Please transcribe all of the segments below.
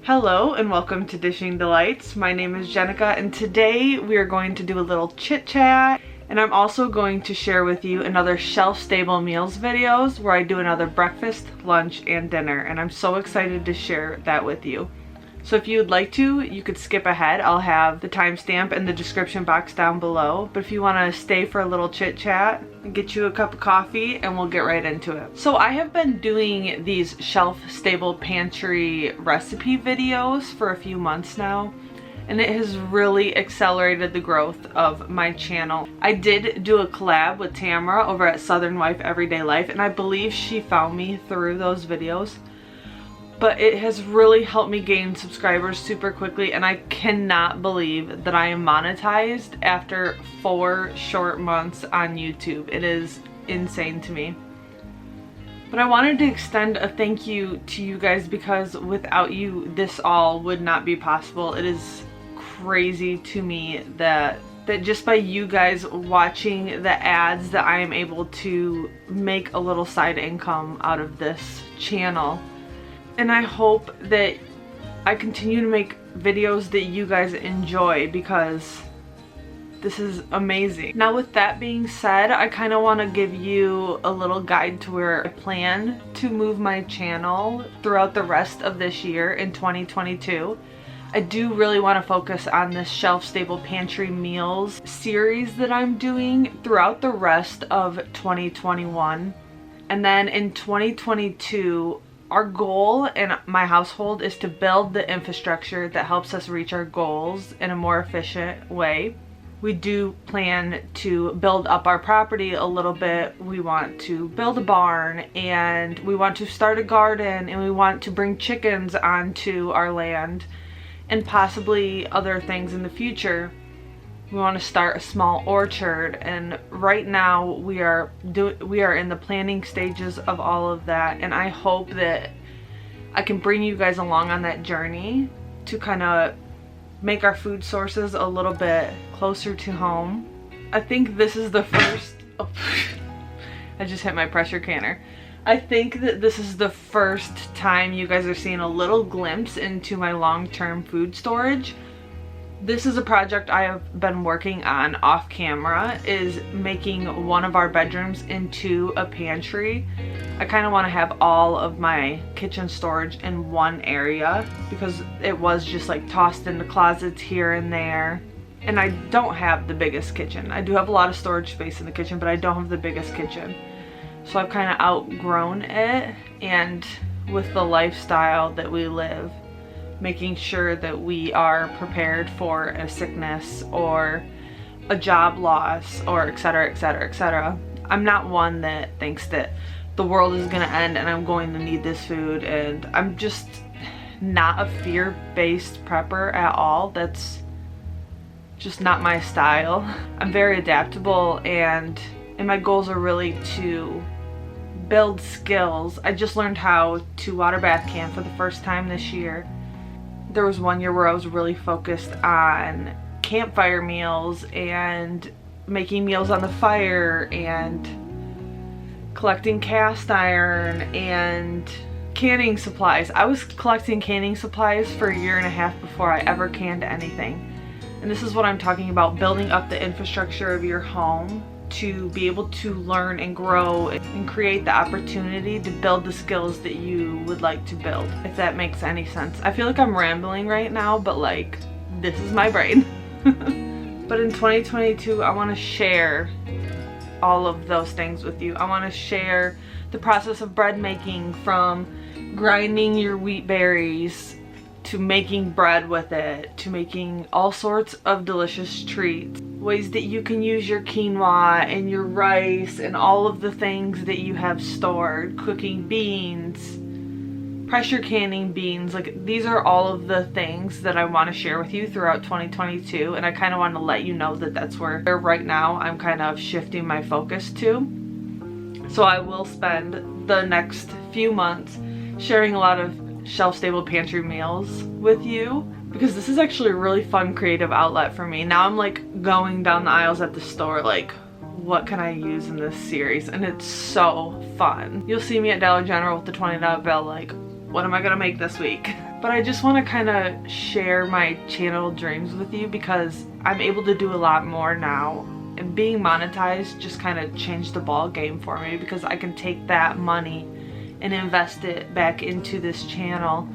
Hello and welcome to Dishing Delights. My name is Jenica and today we are going to do a little chit chat, and I'm also going to share with you another shelf stable meals videos where I do another breakfast, lunch, and dinner, and I'm so excited to share that with you. So if you would like to, you could skip ahead. I'll have the timestamp in the description box down below. But if you want to stay for a little chit chat, get you a cup of coffee and we'll get right into it. So I have been doing these shelf stable pantry recipe videos for a few months now, and it has really accelerated the growth of my channel. I did do a collab with Tamara over at Southern Wife Everyday Life, and I believe she found me through those videos. But it has really helped me gain subscribers super quickly, and I cannot believe that I am monetized after 4 short months on YouTube. It is insane to me. But I wanted to extend a thank you to you guys because without you, this all would not be possible. It is crazy to me that just by you guys watching the ads that I am able to make a little side income out of this channel. And I hope that I continue to make videos that you guys enjoy because this is amazing. Now with that being said, I kind of want to give you a little guide to where I plan to move my channel throughout the rest of this year in 2022. I do really want to focus on this shelf stable pantry meals series that I'm doing throughout the rest of 2021. And then in 2022, our goal in my household is to build the infrastructure that helps us reach our goals in a more efficient way. We do plan to build up our property a little bit. We want to build a barn, and we want to start a garden, and we want to bring chickens onto our land, and possibly other things in the future. We want to start a small orchard, and right now we are in the planning stages of all of that, and I hope that I can bring you guys along on that journey to kind of make our food sources a little bit closer to home. I think this is the first I just hit my pressure canner. I think that this is the first time you guys are seeing a little glimpse into my long-term food storage. This is a project I have been working on off camera, is making one of our bedrooms into a pantry. I kind of want to have all of my kitchen storage in one area because it was just like tossed into closets here and there. And I don't have the biggest kitchen. I do have a lot of storage space in the kitchen, but I don't have the biggest kitchen. So I've kind of outgrown it, and with the lifestyle that we live, making sure that we are prepared for a sickness or a job loss or etc, etc, etc. I'm not one that thinks that the world is gonna end and I'm going to need this food, and I'm just not a fear-based prepper at all. That's just not my style. I'm very adaptable, and my goals are really to build skills. I just learned how to water bath can for the first time this year. There was one year where I was really focused on campfire meals and making meals on the fire and collecting cast iron and canning supplies. I was collecting canning supplies for a year and a half before I ever canned anything. And this is what I'm talking about, building up the infrastructure of your home to be able to learn and grow and create the opportunity to build the skills that you would like to build, if that makes any sense. I feel like I'm rambling right now, but like, this is my brain. But in 2022, I want to share all of those things with you. I want to share the process of bread making, from grinding your wheat berries to making bread with it, to making all sorts of delicious treats, ways that you can use your quinoa and your rice and all of the things that you have stored, cooking beans, pressure canning beans. Like, these are all of the things that I want to share with you throughout 2022, and I kind of want to let you know that that's where right now I'm kind of shifting my focus to. So I will spend the next few months sharing a lot of shelf-stable pantry meals with you, because this is actually a really fun creative outlet for me. Now I'm like going down the aisles at the store like, what can I use in this series? And it's so fun. You'll see me at Dollar General with the $20 bill like, what am I gonna make this week? But I just want to kind of share my channel dreams with you because I'm able to do a lot more now. And being monetized just kind of changed the ball game for me because I can take that money and invest it back into this channel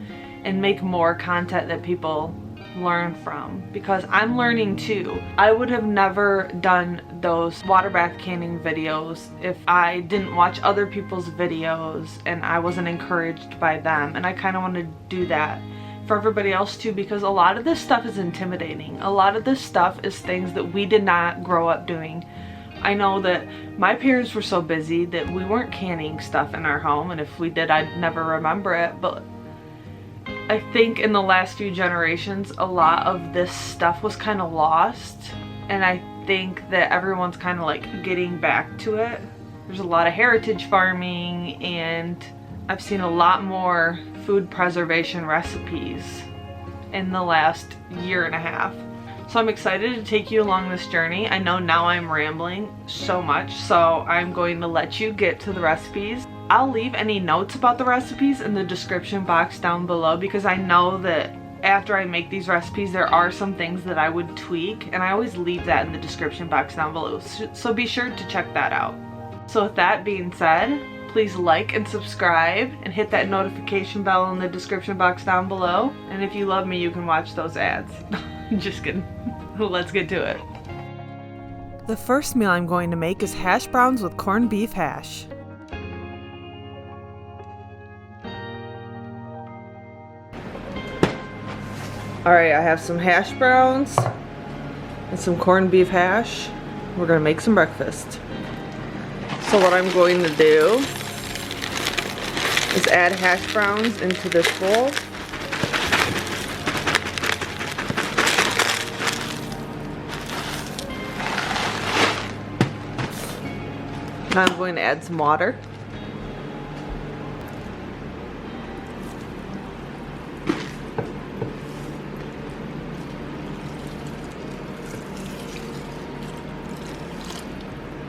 and make more content that people learn from, because I'm learning too. I would have never done those water bath canning videos if I didn't watch other people's videos and I wasn't encouraged by them, and I kind of want to do that for everybody else too, because a lot of this stuff is intimidating. A lot of this stuff is things that we did not grow up doing. I know that my parents were so busy that we weren't canning stuff in our home, and if we did, I'd never remember it. But I think in the last few generations, a lot of this stuff was kind of lost, and I think that everyone's kind of like getting back to it. There's a lot of heritage farming, and I've seen a lot more food preservation recipes in the last year and a half. So I'm excited to take you along this journey. I know now I'm rambling so much, so I'm going to let you get to the recipes. I'll leave any notes about the recipes in the description box down below, because I know that after I make these recipes there are some things that I would tweak, and I always leave that in the description box down below, so be sure to check that out. So with that being said, please like and subscribe and hit that notification bell in the description box down below, and if you love me you can watch those ads. Just kidding. Let's get to it. The first meal I'm going to make is hash browns with corned beef hash. Alright, I have some hash browns and some corned beef hash. We're gonna make some breakfast. So what I'm going to do is add hash browns into this bowl. Now I'm going to add some water.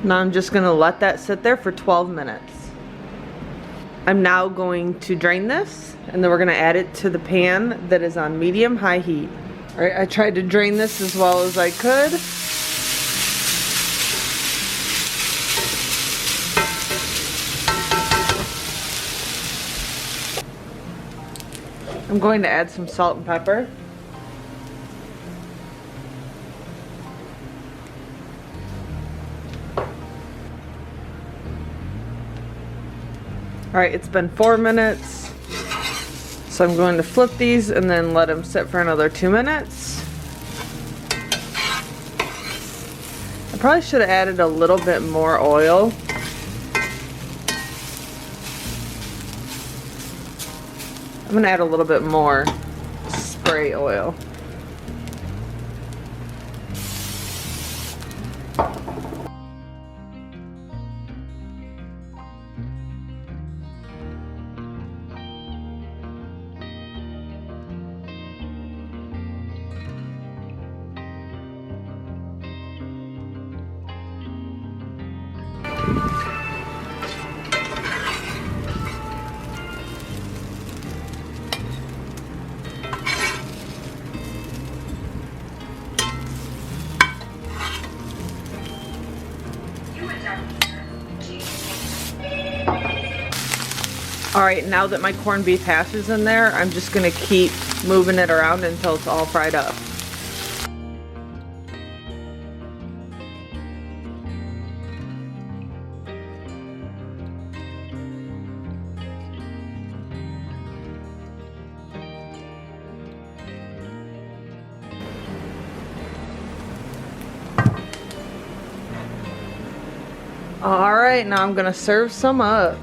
Now I'm just going to let that sit there for 12 minutes. I'm now going to drain this, and then we're going to add it to the pan that is on medium-high heat. Alright, I tried to drain this as well as I could. I'm going to add some salt and pepper. Alright, it's been 4 minutes, so I'm going to flip these and then let them sit for another 2 minutes. I probably should have added a little bit more oil. I'm going to add a little bit more spray oil. Alright, now that my corned beef hash is in there, I'm just going to keep moving it around until it's all fried up. Alright, now I'm going to serve some up.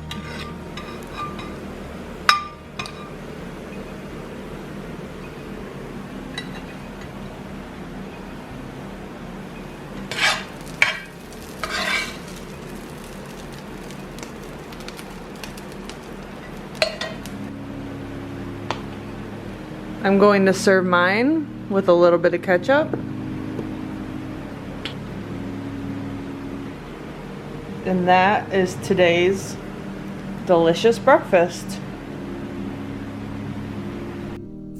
I'm going to serve mine with a little bit of ketchup. And that is today's delicious breakfast.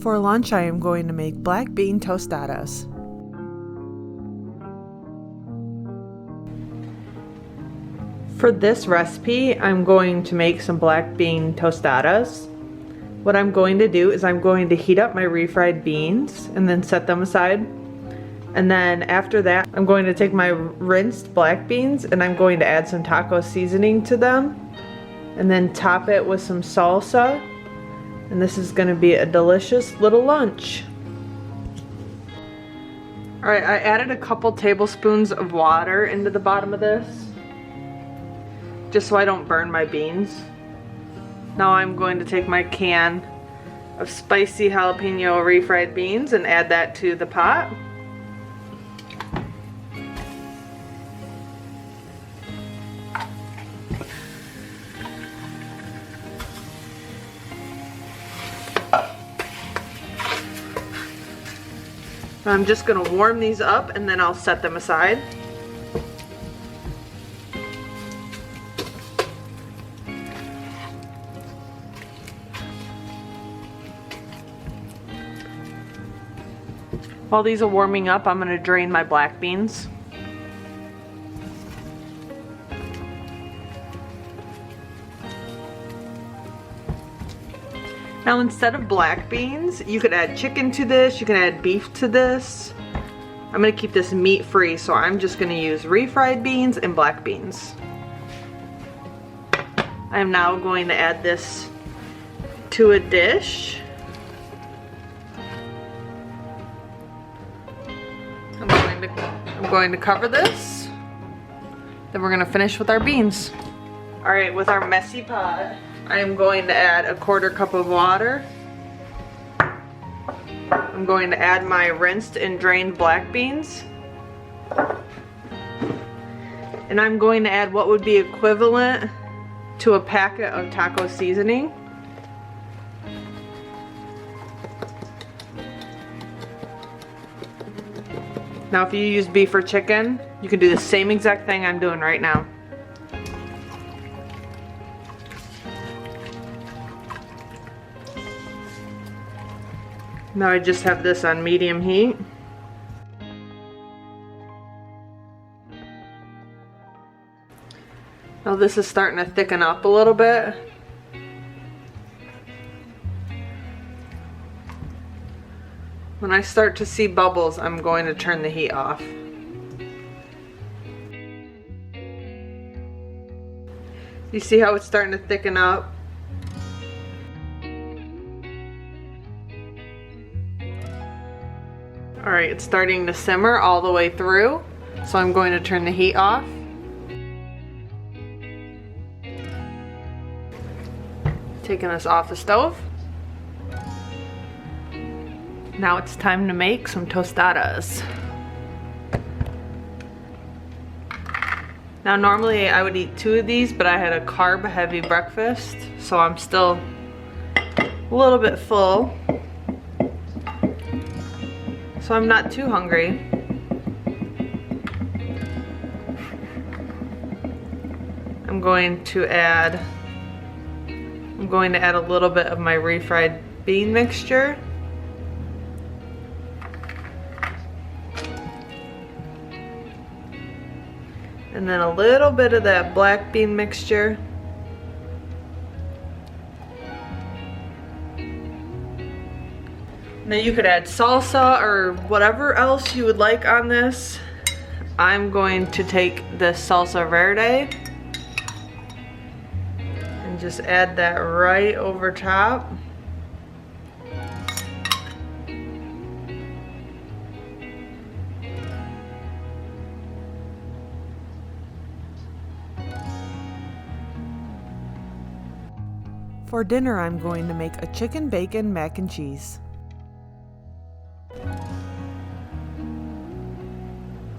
For lunch, I am going to make black bean tostadas. For this recipe, I'm going to make some black bean tostadas. What I'm going to do is I'm going to heat up my refried beans and then set them aside. And then after that, I'm going to take my rinsed black beans and I'm going to add some taco seasoning to them. And then top it with some salsa. And this is going to be a delicious little lunch. Alright, I added a couple tablespoons of water into the bottom of this, just so I don't burn my beans. Now I'm going to take my can of spicy jalapeno refried beans and add that to the pot. I'm just going to warm these up and then I'll set them aside. While these are warming up, I'm going to drain my black beans. Now instead of black beans, you could add chicken to this, you can add beef to this. I'm going to keep this meat free, so I'm just going to use refried beans and black beans. I am now going to add this to a dish. I'm going to cover this. Then we're going to finish with our beans. Alright, with our messy pot, I am going to add a 1/4 cup of water. I'm going to add my rinsed and drained black beans. And I'm going to add what would be equivalent to a packet of taco seasoning. Now if you use beef or chicken, you can do the same exact thing I'm doing right now. Now I just have this on medium heat. Now this is starting to thicken up a little bit. When I start to see bubbles, I'm going to turn the heat off. You see how it's starting to thicken up? Alright, it's starting to simmer all the way through, so I'm going to turn the heat off. Taking this off the stove. Now it's time to make some tostadas. Now normally I would eat 2 of these, but I had a carb heavy breakfast, so I'm still a little bit full. So I'm not too hungry. I'm going to add a little bit of my refried bean mixture. And then a little bit of that black bean mixture. Now you could add salsa or whatever else you would like on this. I'm going to take this salsa verde and just add that right over top. For dinner, I'm going to make a chicken bacon mac and cheese.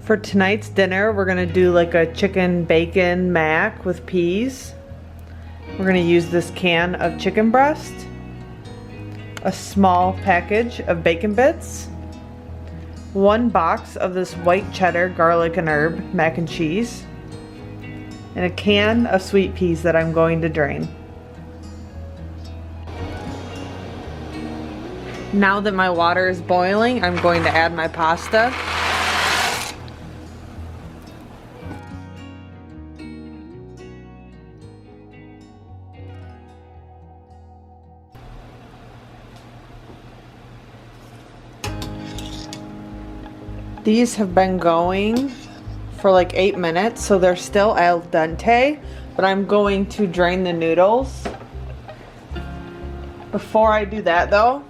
For tonight's dinner, we're gonna do like a chicken bacon mac with peas. We're gonna use this can of chicken breast, a small package of bacon bits, 1 box of this white cheddar garlic and herb mac and cheese, and a can of sweet peas that I'm going to drain. Now that my water is boiling, I'm going to add my pasta. These have been going for like 8 minutes, so they're still al dente, but I'm going to drain the noodles. Before I do that though,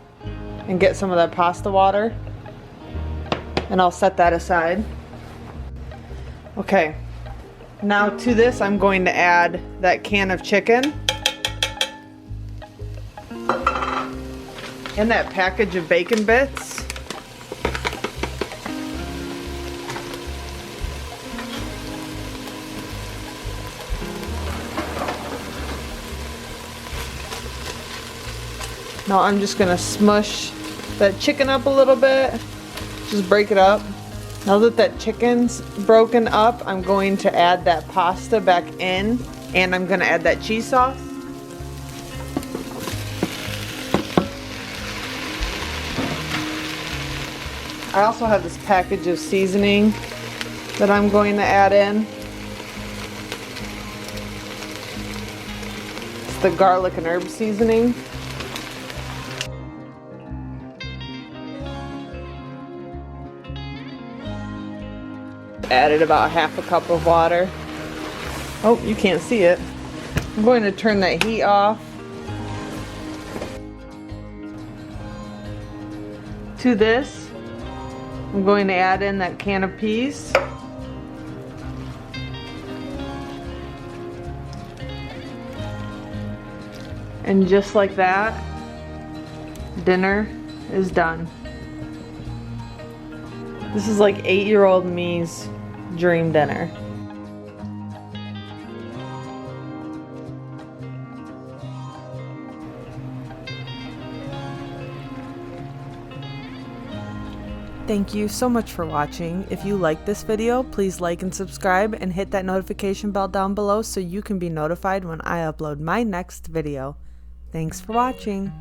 and get some of that pasta water, and I'll set that aside. Okay, now to this I'm going to add that can of chicken and that package of bacon bits. Now I'm just gonna smush that chicken up a little bit, just break it up. Now that that chicken's broken up, I'm going to add that pasta back in, and I'm gonna add that cheese sauce. I also have this package of seasoning that I'm going to add in. It's the garlic and herb seasoning. Added about half a cup of water. Oh, you can't see it. I'm going to turn that heat off. To this, I'm going to add in that can of peas. And just like that, dinner is done. This is like 8-year-old me's dream dinner. Thank you so much for watching. If you like this video, please like and subscribe and hit that notification bell down below so you can be notified when I upload my next video. Thanks for watching.